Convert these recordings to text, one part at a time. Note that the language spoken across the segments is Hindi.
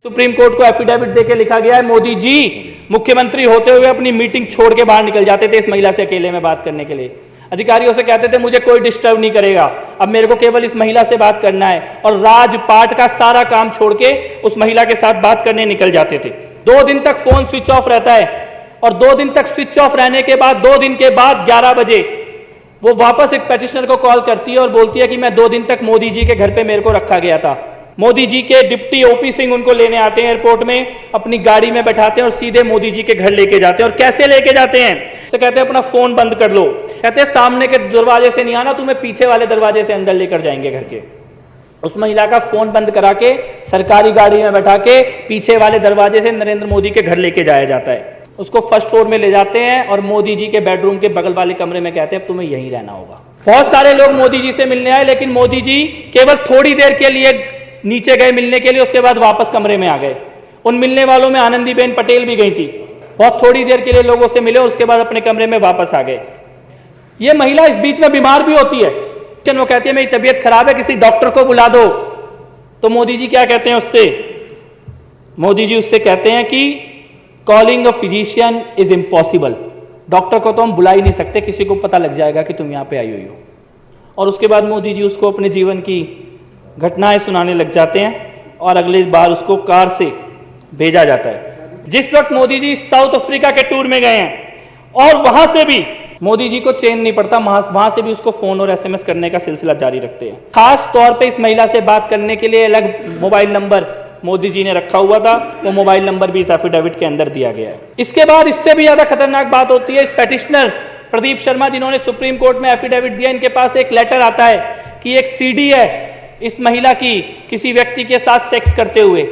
सुप्रीम कोर्ट को एफिडेविट देके लिखा गया है, मोदी जी मुख्यमंत्री होते हुए अपनी मीटिंग छोड़ के बाहर निकल जाते थे इस महिला से अकेले में बात करने के लिए। अधिकारियों से कहते थे मुझे कोई डिस्टर्ब नहीं करेगा, अब मेरे को केवल इस महिला से बात करना है, और राजपाट का सारा काम छोड़ के उस महिला के साथ बात करने निकल जाते थे। 2 दिन तक फोन स्विच ऑफ रहता है, और 2 दिन तक स्विच ऑफ रहने के बाद 2 दिन के बाद 11 बजे वो वापस एक पेटिशनर को कॉल करती है और बोलती है कि मैं 2 दिन तक मोदी जी के घर पे मेरे को रखा गया था। मोदी जी के डिप्टी ओपी सिंह उनको लेने आते हैं एयरपोर्ट में, अपनी गाड़ी में बैठाते हैं और सीधे मोदी जी के घर लेके जाते हैं। और कैसे लेके जाते हैं? तो कहते हैं अपना फोन बंद कर लो, कहते हैं सामने के दरवाजे से नहीं आना, तुम्हें पीछे वाले दरवाजे से अंदर लेकर जाएंगे घर के। उस महिला का फोन बंद करा के सरकारी गाड़ी में बैठा के पीछे वाले दरवाजे से नरेंद्र मोदी के घर लेके जाया जाता है। उसको फर्स्ट फ्लोर में ले जाते हैं और मोदी जी के बेडरूम के बगल वाले कमरे में कहते हैं तुम्हें यहीं रहना होगा। बहुत सारे लोग मोदी जी से मिलने आए, लेकिन मोदी जी केवल थोड़ी देर के लिए नीचे गए मिलने के लिए, उसके बाद वापस कमरे में आ गए। उन मिलने वालों में आनंदीबेन पटेल भी गई थी, बहुत थोड़ी देर के लिए लोगों से मिले, उसके बाद अपने कमरे में वापस आ गए। ये महिला इस बीच में बीमार भी होती है, वो कहती है मेरी तबीयत खराब है, किसी डॉक्टर को बुला दो। तो मोदी जी क्या कहते हैं उससे? मोदी जी उससे कहते हैं कि calling a physician is impossible, doctor को तो हम बुला ही नहीं सकते, किसी को पता लग जाएगा कि तुम यहां पे आई हुई हो। और उसके बाद मोदी जी उसको अपने जीवन की घटनाएं सुनाने लग जाते हैं और अगली बार उसको कार से भेजा जाता है। जिस वक्त मोदी जी साउथ अफ्रीका के टूर में गए हैं और वहां से भी मोदी जी को चैन नहीं पड़ता, वहां से भी उसको फोन और एसएमएस करने का सिलसिला जारी रखते हैं। खास तौर पे इस महिला से बात करने के लिए अलग मोबाइल नंबर मोदी जी ने रखा हुआ था, वो मोबाइल नंबर भी इस एफिडेविट के अंदर दिया गया है। इसके बाद इससे भी ज्यादा खतरनाक बात होती है, इस पेटिशनर प्रदीप शर्मा जिन्होंने सुप्रीम कोर्ट में एफिडेविट दिया, इनके पास एक लेटर आता है कि एक सीडी है इस महिला की किसी व्यक्ति के साथ सेक्स करते हुए,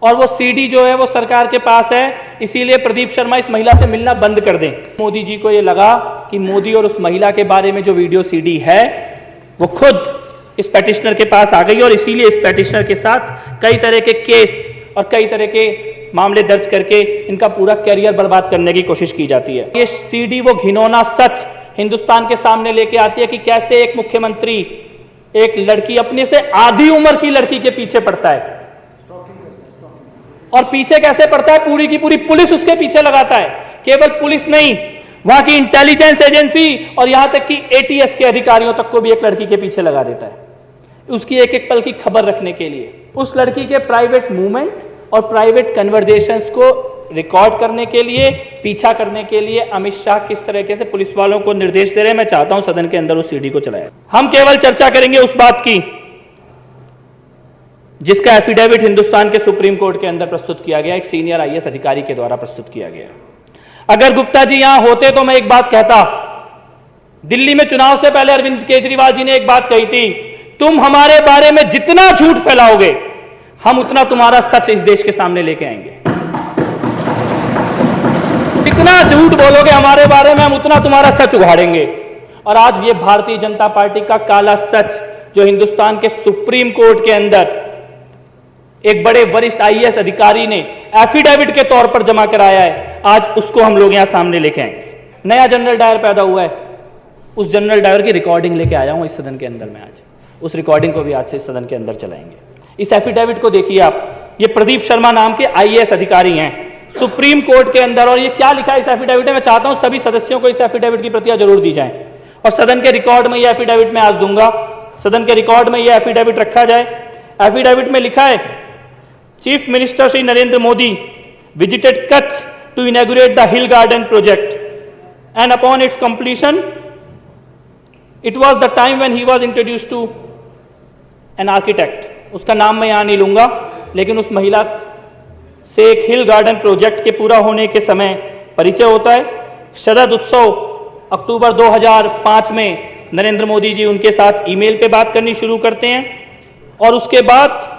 और वो सीडी जो है वो सरकार के पास है, इसीलिए प्रदीप शर्मा इस महिला से मिलना बंद कर दें। मोदी जी को ये लगा कि मोदी और उस महिला के बारे में जो वीडियो सीडी है वो खुद इस पेटिशनर के पास आ गई, और इसीलिए इस पेटिशनर के साथ कई तरह के केस और कई तरह के मामले दर्ज करके इनका पूरा कैरियर बर्बाद करने की कोशिश की जाती है। ये सीडी वो घिनौना सच हिंदुस्तान के सामने लेके आती है कि कैसे एक मुख्यमंत्री एक लड़की, अपने से आधी उम्र की लड़की के पीछे पड़ता है, और पीछे कैसे पड़ता है, पूरी की पूरी पुलिस उसके पीछे लगाता है। केवल पुलिस नहीं, वहां की इंटेलिजेंस एजेंसी और यहां तक कि एटीएस के अधिकारियों तक को भी एक लड़की के पीछे लगा देता है, उसकी एक एक पल की खबर रखने के लिए। उस लड़की के प्राइवेट मूवमेंट और प्राइवेट कन्वर्जेशंस को रिकॉर्ड करने के लिए, पीछा करने के लिए अमित शाह किस तरीके से पुलिस वालों को निर्देश दे रहे हैं, मैं चाहता हूं सदन के अंदर उस सीडी को चलाया। हम केवल चर्चा करेंगे उस बात की जिसका एफिडेविट हिंदुस्तान के सुप्रीम कोर्ट के अंदर प्रस्तुत किया गया, एक सीनियर आईएएस अधिकारी के द्वारा प्रस्तुत किया गया। अगर गुप्ता जी यहां होते तो मैं एक बात कहता, दिल्ली में चुनाव से पहले अरविंद केजरीवाल जी ने एक बात कही थी, तुम हमारे बारे में जितना झूठ फैलाओगे हम उतना तुम्हारा सच इस देश के सामने लेके आएंगे। जितना झूठ बोलोगे हमारे बारे में हम उतना तुम्हारा सच उघाड़ेंगे। और आज ये भारतीय जनता पार्टी का काला सच जो हिंदुस्तान के सुप्रीम कोर्ट के अंदर एक बड़े वरिष्ठ आईएएस अधिकारी ने एफिडेविट के तौर पर जमा कराया है, आज उसको हम लोग यहां सामने लेके आएंगे। नया जनरल डायर पैदा हुआ है, उस जनरल डायर की रिकॉर्डिंग लेके आया हूं इस सदन के अंदर में आज, उस रिकॉर्डिंग को भी आज से इस सदन के अंदर चलाएंगे। इस एफिडेविट को देखिए आप, ये प्रदीप शर्मा नाम के आईएएस अधिकारी हैं सुप्रीम कोर्ट के अंदर, और ये क्या लिखा है इस एफिडेविट में, मैं चाहता हूं सभी सदस्यों को इस एफिडेविट की प्रतियां जरूर दी जाएं, और सदन के रिकॉर्ड में ये एफिडेविट मैं आज दूंगा, सदन के रिकॉर्ड में ये एफिडेविट रखा जाए। एफिडेविट में लिखा है, chief minister Shri Narendra Modi visited Kutch to inaugurate the hill garden project and upon its completion it was the time when he was introduced to an architect. उसका नाम मैं यहां नहीं लूंगा, लेकिन उस महिला से एक हिल गार्डन प्रोजेक्ट के पूरा होने के समय परिचय होता है। शरद उत्सव अक्टूबर 2005 में नरेंद्र मोदी जी उनके साथ ईमेल पे बात करनी शुरू करते हैं, और उसके बाद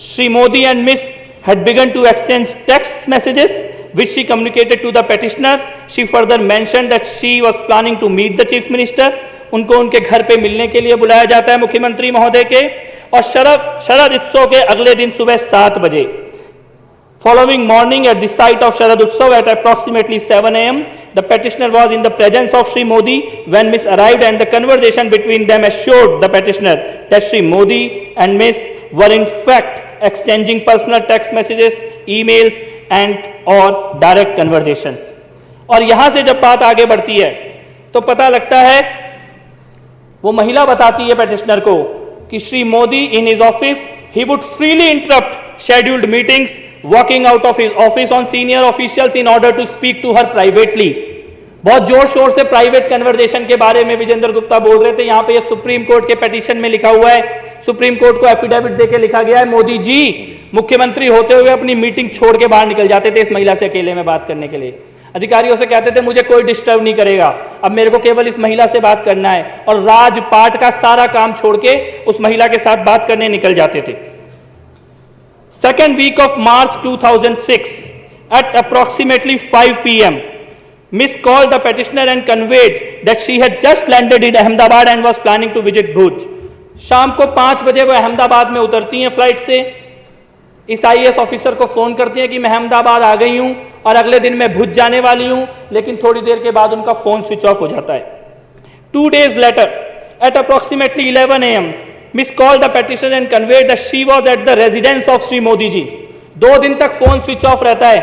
Shri Modi and miss had begun to exchange text messages which she communicated to the petitioner. She further mentioned that she was planning to meet the chief minister. उनको उनके घर पे मिलने के लिए बुलाया जाता है मुख्यमंत्री महोदय के, और शरद उत्सव के अगले दिन सुबह 7 बजे, following morning at the site of Sharad Utsav at approximately 7 a.m. the petitioner was in the presence of Shri Modi when Miss arrived, and the conversation between them assured the petitioner that Shri Modi and Miss were in fact exchanging personal text messages, emails and और direct conversations। और यहां से जब बात आगे बढ़ती है तो पता लगता है, वो महिला बताती है पेटिशनर को कि Shri Modi in his office he would freely interrupt scheduled meetings, walking out of his office on senior officials in order to speak to her privately. बहुत जोर शोर से प्राइवेट कन्वर्सेशन के बारे में विजेंद्र गुप्ता बोल रहे थे। यहां पे ये सुप्रीम कोर्ट के पिटीशन में लिखा हुआ है, सुप्रीम कोर्ट को एफिडेविट देके लिखा गया है, मोदी जी मुख्यमंत्री होते हुए अपनी मीटिंग छोड़ के बाहर निकल जाते थे इस महिला से अकेले में बात करने के लिए। अधिकारियों से कहते थे मुझे कोई डिस्टर्ब नहीं करेगा, अब मेरे को केवल इस महिला से बात करना है, और राजपाट का सारा काम छोड़ के उस महिला के साथ बात करने निकल जाते थे। Second week of March 2006 at approximately 5 p.m. Miss called the petitioner and conveyed that she had just landed in Ahmedabad and was planning to visit Bhuj। शाम को 5 बजे वो अहमदाबाद में उतरती हैं फ्लाइट से, इस आईएएस ऑफिसर को फोन करती हैं कि मैं अहमदाबाद आ गई हूं और अगले दिन मैं भुज जाने वाली हूं, लेकिन थोड़ी देर के बाद उनका फोन स्विच ऑफ हो जाता है। 2 days later at approximately 11 a.m. Miss called the petitioner and conveyed that she was at the residence of Sri Modi ji। 2 दिन तक फोन स्विच ऑफ रहता है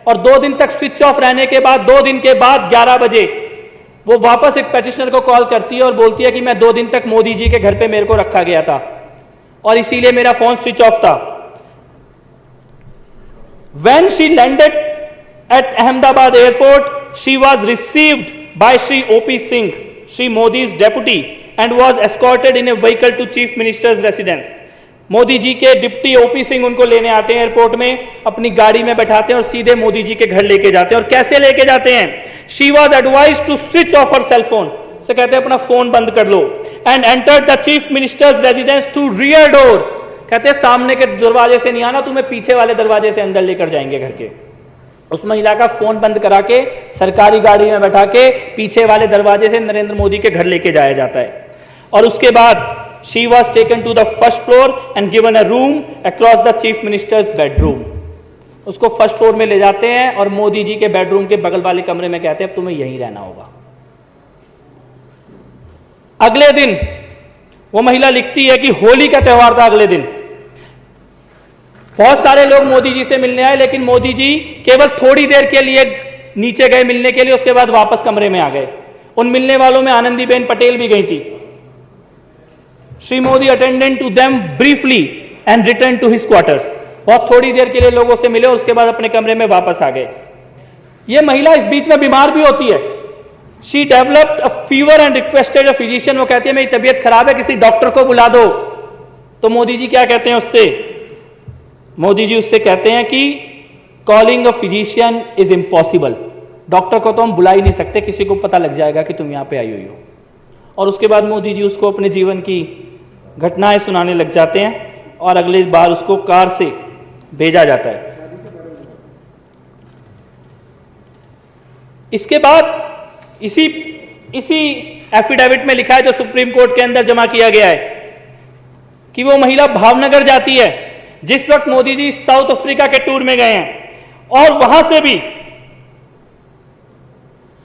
और 2 दिन तक स्विच ऑफ रहने के बाद 2 दिन के बाद 11 बजे वो वापस एक पेटिशनर को कॉल करती है और बोलती है कि मैं 2 दिन तक मोदी जी के घर पे मेरे को रखा गया था और इसीलिए मेरा फोन स्विच ऑफ था। When she landed at Ahmedabad airport, she was received by Sri O.P. Singh, Sri Modi's deputy, and was escorted in a vehicle to Chief Minister's residence। Modi ji के डिप्टी ओपी सिंह उनको लेने आते हैं एयरपोर्ट में, अपनी गाड़ी में बैठाते हैं और सीधे मोदी जी के घर लेके जाते हैं। और कैसे लेके जाते हैं? She was advise to switch off her cell phone, से कहते हैं अपना फोन बंद कर लो, and enter the chief minister's residence through rear door, कहते हैं सामने के दरवाजे से नहीं आना, तुम्हें पीछे वाले दरवाजे से अंदर लेकर जाएंगे घर के। उस महिला का फोन बंद करा के सरकारी गाड़ी में बैठा के पीछे वाले दरवाजे से नरेंद्र मोदी के घर लेके जाया जाता है। और उसके बाद she was taken to the first floor and given a room across the chief minister's bedroom। उसको फर्स्ट फ्लोर में ले जाते हैं और मोदी जी के बेडरूम के बगल वाले कमरे में कहते हैं अब तुम्हें यहीं रहना होगा। अगले दिन वो महिला लिखती है कि होली का त्योहार था अगले दिन, बहुत सारे लोग मोदी जी से मिलने आए, लेकिन मोदी जी केवल थोड़ी देर के लिए नीचे गए मिलने के लिए, उसके बाद वापस कमरे में आ गए। उन मिलने वालों में आनंदीबेन पटेल भी गई थी। Shri Modi attended to them briefly and return to his quarters, बहुत थोड़ी देर के लिए लोगों से मिले, उसके बाद अपने कमरे में वापस आ गए। यह महिला इस बीच में बीमार भी होती है। She developed a fever and requested a physician, वो कहती है मेरी तबीयत खराब है, किसी डॉक्टर को बुला दो। तो मोदी जी क्या कहते हैं उससे? मोदी जी उससे कहते हैं कि calling a physician is impossible, doctor को तो हम बुला ही नहीं सकते, किसी को पता लग जाएगा कि तुम यहां पे आई हुई हो। और उसके बाद मोदी जी उसको अपने जीवन की घटनाएं सुनाने लग जाते हैं और अगली बार उसको कार से भेजा जाता है। इसके बाद इसी एफिडेविट में लिखा है जो सुप्रीम कोर्ट के अंदर जमा किया गया है कि वो महिला भावनगर जाती है जिस वक्त मोदी जी साउथ अफ्रीका के टूर में गए हैं, और वहां से भी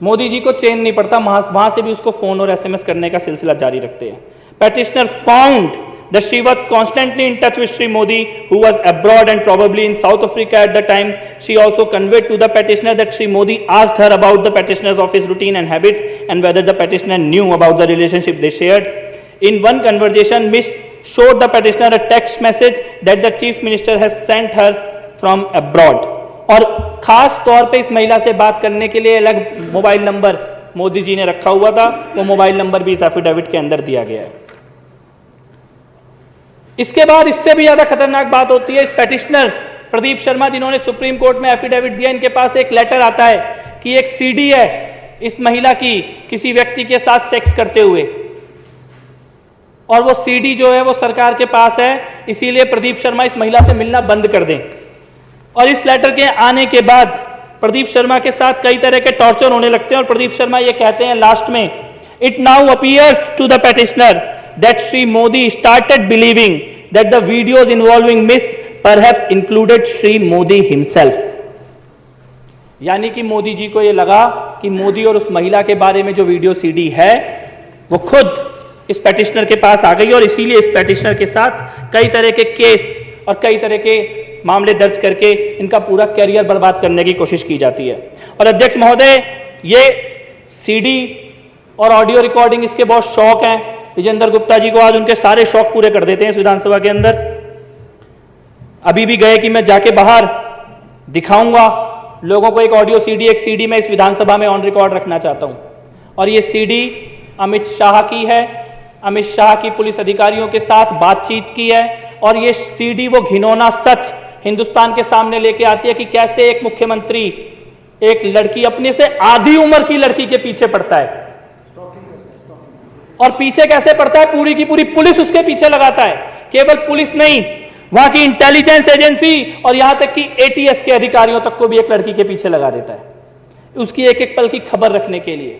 मोदी जी को चैन नहीं पड़ता, वहां से भी उसको फोन और एसएमएस करने का सिलसिला जारी रखते हैं। Petitioner found that she was constantly in touch with Sri Modi, who was abroad and probably in South Africa at the time। She also conveyed to the petitioner that Sri Modi asked her about the petitioner's office routine and habits and whether the petitioner knew about the relationship they shared। In one conversation, Miss showed the petitioner a text message that the chief minister has sent her from abroad। और खास तौर पे इस महिला से बात करने के लिए अलग मोबाइल नंबर मोदी जी ने रखा हुआ था, वो मोबाइल नंबर भी इस एफिडेविट के अंदर दिया गया है। इसके बाद इससे भी ज्यादा खतरनाक बात होती है, इस पेटिशनर प्रदीप शर्मा जिन्होंने सुप्रीम कोर्ट में एफिडेविट दिया, इनके पास एक लेटर आता है कि एक सीडी है इस महिला की किसी व्यक्ति के साथ सेक्स करते हुए, और वो सीडी जो है वो सरकार के पास है, इसीलिए प्रदीप शर्मा इस महिला से मिलना बंद कर दें। और इस लेटर के आने के बाद प्रदीप शर्मा के साथ कई तरह के टॉर्चर होने लगते हैं और प्रदीप शर्मा ये कहते हैं लास्ट में, it now appears to the petitioner that Sri Modi started believing that the videos involving Miss perhaps included Sri Modi himself। यानी कि मोदी जी को यह लगा कि मोदी और उस महिला के बारे में जो वीडियो सीडी है वो खुद इस पेटिशनर के पास आ गई, और इसीलिए इस पेटिशनर के साथ कई तरह के केस और कई तरह के मामले दर्ज करके इनका पूरा कैरियर बर्बाद करने की कोशिश की जाती है। और अध्यक्ष महोदय, ये सीडी और ऑडियो रिकॉर्डिंग इसके बहुत शौक हैं। विजेंद्र गुप्ता जी को आज उनके सारे शौक पूरे कर देते हैं इस विधानसभा के अंदर। अभी भी गए कि मैं जाके बाहर दिखाऊंगा लोगों को एक ऑडियो सीडी, एक सीडी मैं इस विधानसभा में ऑन रिकॉर्ड रखना चाहता हूं। और ये सीडी अमित शाह की है, अमित शाह की पुलिस अधिकारियों के साथ बातचीत की है। और ये सीडी वो घिनौना सच हिंदुस्तान के सामने लेके आती है कि कैसे एक मुख्यमंत्री एक लड़की, अपने से आधी उम्र की लड़की के पीछे पड़ता है। और पीछे कैसे पड़ता है, पूरी की पूरी पुलिस उसके पीछे लगाता है। केवल पुलिस नहीं, वहां की इंटेलिजेंस एजेंसी और यहां तक कि एटीएस के अधिकारियों तक को भी एक लड़की के पीछे लगा देता है उसकी एक एक पल की खबर रखने के लिए।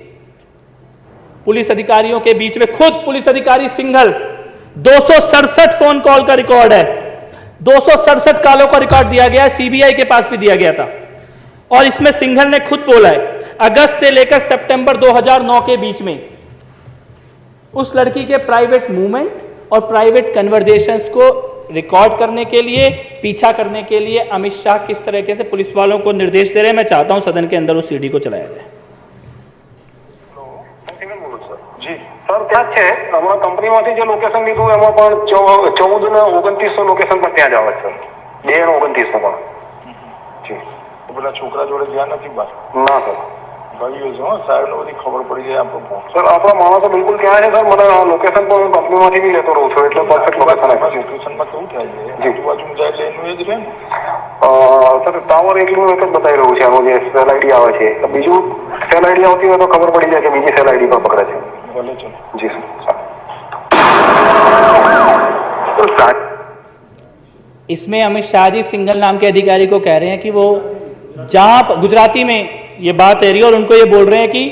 पुलिस अधिकारियों के बीच में खुद पुलिस अधिकारी सिंघल, 267 फोन कॉल का रिकॉर्ड है, 267 कॉलों का रिकॉर्ड दिया गया है, सीबीआई के पास भी दिया गया था। और इसमें सिंघल ने खुद बोला है, अगस्त से लेकर सितंबर 2009 के बीच में उस लड़की के प्राइवेट मूवमेंट और प्राइवेट कन्वर्जेशंस को रिकॉर्ड करने के लिए, पीछा करने के लिए अमित शाह किस तरीके से पुलिस वालों को निर्देश दे रहे हैं। मैं चाहता हूं सदन के अंदर उस सीडी को चलाया जाए। जी सर, क्या है हमारा कंपनी में जो लोकेशन लीधु एम 14 ने 2900 लोकेशन पर त्या जावे सर, 2 ने 2900 पर जी। तो પેલા છોકરા જોડે ગયા નથી બાર? ના સર, ભાઈઓ છો સાહેબ ને બધી ખબર પડી જાય આપણો ફોન સર આપણા માણસો બિલકુલ ત્યાં છે સર। મને લોકેશન પર હું કંપનીમાંથી બી લેતો રહું છું, એટલે પરફેક્ટ લોકેશન આપે છે। લોકેશનમાં કેવું થાય છે જી। આજુબાજુ જાય એટલે એનું એ જ રહે ને? સર ટાવર એકલું એક જ બતાવી રહ્યું છે, આનું જે સેલ આઈડી આવે છે। બીજું સેલ આઈડી આવતી હોય તો ખબર પડી જાય કે બીજી સેલ આઈડી પર પકડે છે। ભલે ચલો जी सर। इसमें अमित शाह जी सिंघल नाम के अधिकारी को कह रहे हैं कि वो जहां गुजराती में ये बात है रही है और उनको ये बोल रहे हैं कि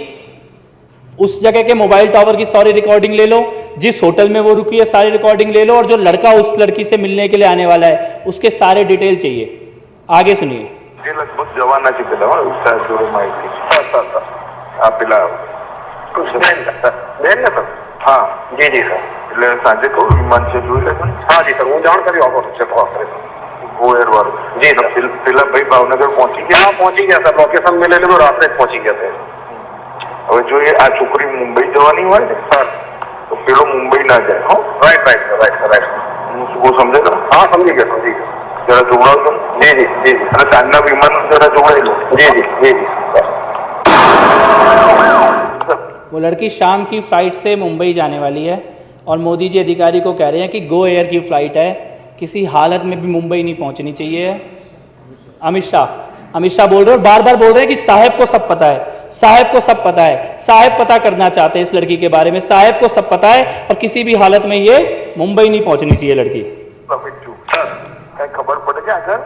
उस जगह के मोबाइल टावर की सारी रिकॉर्डिंग ले लो, जिस होटल में वो रुकी है सारी रिकॉर्डिंग ले लो, और जो लड़का उस लड़की से मिलने के लिए आने वाला है उसके सारे डिटेल चाहिए। आगे सुनिए। જે લગભગ જવાના છે પેલા સાહેબ જોડે માહિતી સર આ પેલા બેન ને સર? હા जी जी सर। એટલે સાંજે કહું વિમાન છે જોઈ લેજો ને। हाँ जी सर, હું જાણકારી આપો છે ગોયર વાળું जी सर। પેલા ભાઈ ભાવનગર પહોંચી ગયા? हाँ पहुंची गया सर, लोकेशन मिले तो रात में पहुंची गया थे। હવે જો એ આ છોકરી મુંબઈ જવાની હોય ને सर તો પેલો મુંબઈ ના જાય હો। Right right sir, right sir, right. હું સમજે તો हाँ समझी गया, समझी गया। જરા જોડાવજો जी जी जी जी અને સાંજના વિમાન જરા જોડાઈ લો। जी जी जी जी सर। वो लड़की शाम की फ्लाइट से मुंबई जाने वाली है और मोदी जी अधिकारी को कह रहे हैं कि गो एयर की फ्लाइट है, किसी हालत में भी मुंबई नहीं पहुंचनी चाहिए। अमित शाह बोल रहे हैं और बार बार बोल रहे हैं कि साहब को सब पता है, साहब को सब पता है, साहब पता करना चाहते हैं इस लड़की के बारे में, साहब को सब पता है और किसी भी हालत में ये मुंबई नहीं पहुंचनी चाहिए लड़की। सर કઈ ખબર પડે છે આગળ?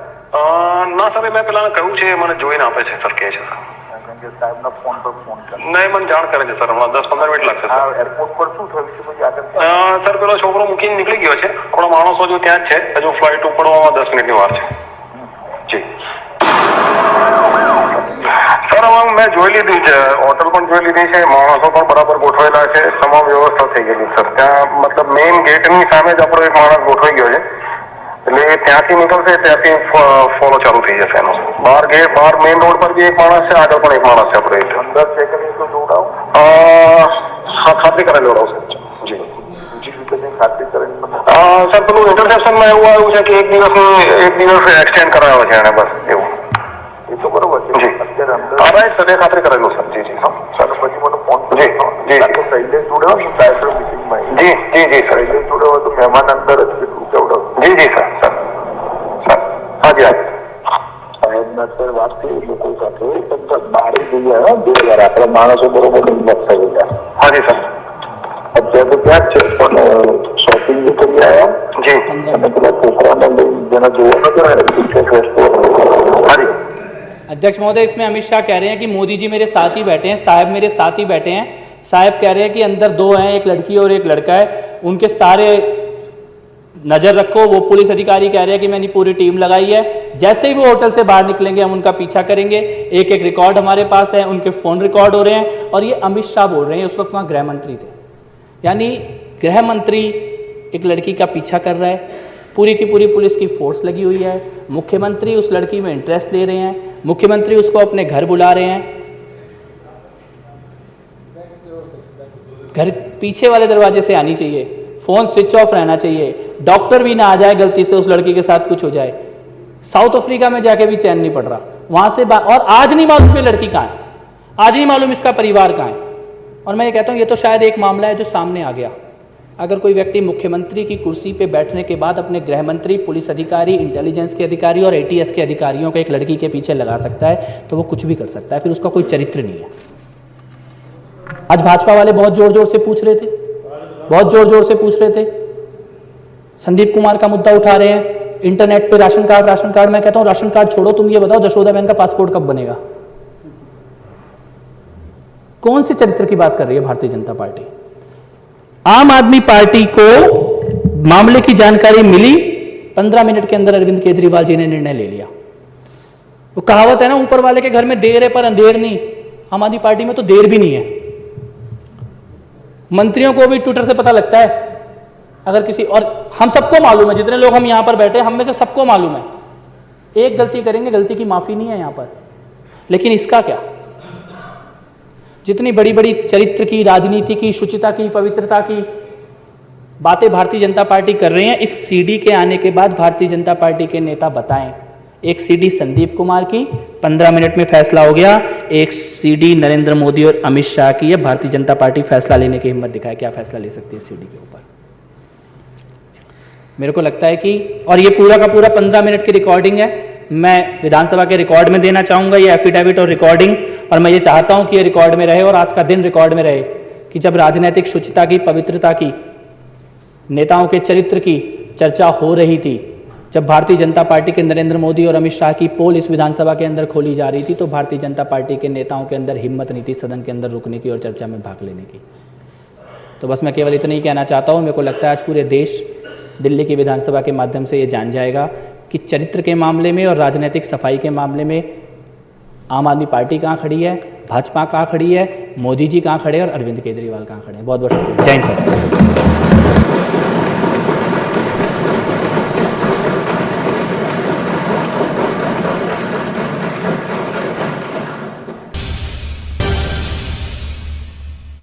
ના સર, મેં પેલા કહ્યું છે, મને જોઈને આપે છે સર, કહે છે સર। કારણ કે સાહેબના ફોન પર ફોન કરે। નહીં, મને જાણ કરે છે સર, હમણાં 10-15 મિનિટ લાગશે આ સર। એરપોર્ટ પર શું થયું છે પછી આગળ? સર પેલો છોકરો મૂકીને નીકળી ગયો છે, આપણા માણસો જો ત્યાં જ છે, હજુ ફ્લાઇટ ઉપડવામાં 10 મિનિટની વાર છે જી। સર હવે મેં જોઈ લીધી છે, હોટલ પણ જોઈ લીધી છે, માણસો પણ બરાબર ગોઠવેલા છે, તમામ વ્યવસ્થા થઈ ગયેલી સર। ત્યાં મતલબ મેઇન ગેટની સામે જ આપણો એક માણસ ગોઠવાઈ ગયો છે, એટલે ત્યાંથી નીકળશે ત્યાંથી ફોલો ચાલુ થઈ જશે એનો। બહાર મેઇન રોડ પર બી એક માણસ છે, આગળ પણ એક માણસ છે આપણે અંદર ચેક કરી તો જોડાવ ખાતરી કરેલી જોડાવ સર જી। બીજી રીતે કંઈ ખાતરી કરીને મને સર પેલું ઇન્ટરસેપ્શનમાં એવું આવ્યું છે કે એક દિવસ એક્સટેન્ડ કરાવ્યો છે એને, બસ એવું। એ તો બરોબર છે જી અત્યારે અંદર રાઈટ સર, એ ખાતરી કરેલું સર જી જી। હા સર પછી મને ફોન જી જી શૈલેષ જોડે હોય ને ડાયરેક્ટર મિટિંગમાં जी जी जी सर, શૈલેષ જોડે હોય તો મહેમાન અંદર જ કેટલું કેવડાવ जी जी सर सर सर। हाँ जी हाँ जी સાહેબના સર વાત થઈ લોકો સાથે બહાર જઈ આવ્યા 2 વાર આપણા માણસો બરોબર હિંમત થઈ ગયા। हाँ जी सर અત્યારે તો ત્યાં જ છે પણ શોપિંગ બી કરી આવ્યા जी અને પેલા છોકરાને લઈને જેને જોવા નતો हाँ जी। अध्यक्ष महोदय, इसमें अमित शाह कह रहे हैं कि मोदी जी मेरे साथ ही बैठे हैं, साहब मेरे साथ ही बैठे हैं। साहब कह रहे हैं कि अंदर 2 हैं, एक लड़की और एक लड़का है, उनके सारे नजर रखो। वो पुलिस अधिकारी कह रहे हैं कि मैंने पूरी टीम लगाई है, जैसे ही वो होटल से बाहर निकलेंगे हम उनका पीछा करेंगे। एक एक रिकॉर्ड हमारे पास है, उनके फोन रिकॉर्ड हो रहे हैं। और ये अमित शाह बोल रहे हैं, उस वक्त वहाँ गृह मंत्री थे, यानी गृह मंत्री एक लड़की का पीछा कर रहा है, पूरी की पूरी पुलिस की फोर्स लगी हुई है, मुख्यमंत्री उस लड़की में इंटरेस्ट ले रहे हैं, मुख्यमंत्री उसको अपने घर बुला रहे हैं, घर पीछे वाले दरवाजे से आनी चाहिए, फोन स्विच ऑफ रहना चाहिए, डॉक्टर भी ना आ जाए गलती से उस लड़की के साथ कुछ हो जाए। साउथ अफ्रीका में जाके भी चैन नहीं पड़ रहा, वहां से और आज नहीं मालूम ये लड़की कहाँ है, आज नहीं मालूम इसका परिवार कहाँ है। और मैं ये कहता हूँ ये तो शायद एक मामला है जो सामने आ गया। अगर कोई व्यक्ति मुख्यमंत्री की कुर्सी पे बैठने के बाद अपने गृह मंत्री, पुलिस अधिकारी, इंटेलिजेंस के अधिकारी और एटीएस के अधिकारियों को एक लड़की के पीछे लगा सकता है तो वो कुछ भी कर सकता है, फिर उसका कोई चरित्र नहीं है। आज भाजपा वाले बहुत जोर जोर से पूछ रहे थे, बहुत जोर जोर से पूछ रहे थे, संदीप कुमार का मुद्दा उठा रहे हैं, इंटरनेट पे राशन कार्ड। मैं कहता हूं राशन कार्ड छोड़ो, तुम ये बताओ जशोदा बहन का पासपोर्ट कब बनेगा? कौन से चरित्र की बात कर रही है भारतीय जनता पार्टी? आम आदमी पार्टी को मामले की जानकारी मिली, 15 मिनट के अंदर अरविंद केजरीवाल जी ने निर्णय ले लिया। वो कहावत है ना, ऊपर वाले के घर में देर है पर अंधेर नहीं। आम आदमी पार्टी में तो देर भी नहीं है। मंत्रियों को भी ट्विटर से पता लगता है अगर किसी, और हम सबको मालूम है, जितने लोग हम यहां पर बैठे हम में से सबको मालूम है, एक गलती करेंगे, गलती की माफी नहीं है यहां पर। लेकिन इसका क्या? जितनी बड़ी बड़ी चरित्र की, राजनीति की, शुचिता की, पवित्रता की बातें भारतीय जनता पार्टी कर रहे हैं, इस सीडी के आने के बाद भारतीय जनता पार्टी के नेता बताएं। एक सीडी संदीप कुमार की 15 मिनट में फैसला हो गया, एक सीडी नरेंद्र मोदी और अमित शाह की है। भारतीय जनता पार्टी फैसला लेने की हिम्मत दिखाए, क्या फैसला ले सकती है सीडी के ऊपर? मेरे को लगता है कि, और ये पूरा का पूरा 15 मिनट की रिकॉर्डिंग है, मैं विधानसभा के रिकॉर्ड में देना चाहूंगा ये एफिडेविट और रिकॉर्डिंग, और मैं ये चाहता हूं कि ये रिकॉर्ड में रहे और आज का दिन रिकॉर्ड में रहे कि जब राजनीतिक शुचिता की, पवित्रता की, नेताओं के चरित्र की चर्चा हो रही थी, जब भारतीय जनता पार्टी के नरेंद्र मोदी और अमित शाह की पोल इस विधानसभा के अंदर खोली जा रही थी, तो भारतीय जनता पार्टी के नेताओं के अंदर हिम्मत नहीं थी सदन के अंदर रुकने की और चर्चा में भाग लेने की। तो बस मैं केवल इतना ही कहना चाहता हूं, मेरे को लगता है आज पूरे देश दिल्ली की विधानसभा के माध्यम से ये जान जाएगा कि चरित्र के मामले में और राजनीतिक सफाई के मामले में आम आदमी पार्टी कहाँ खड़ी है, भाजपा कहाँ खड़ी है, मोदी जी कहाँ खड़े हैं और अरविंद केजरीवाल कहाँ खड़े हैं। बहुत बहुत शुक्रिया। जय हिंद सर।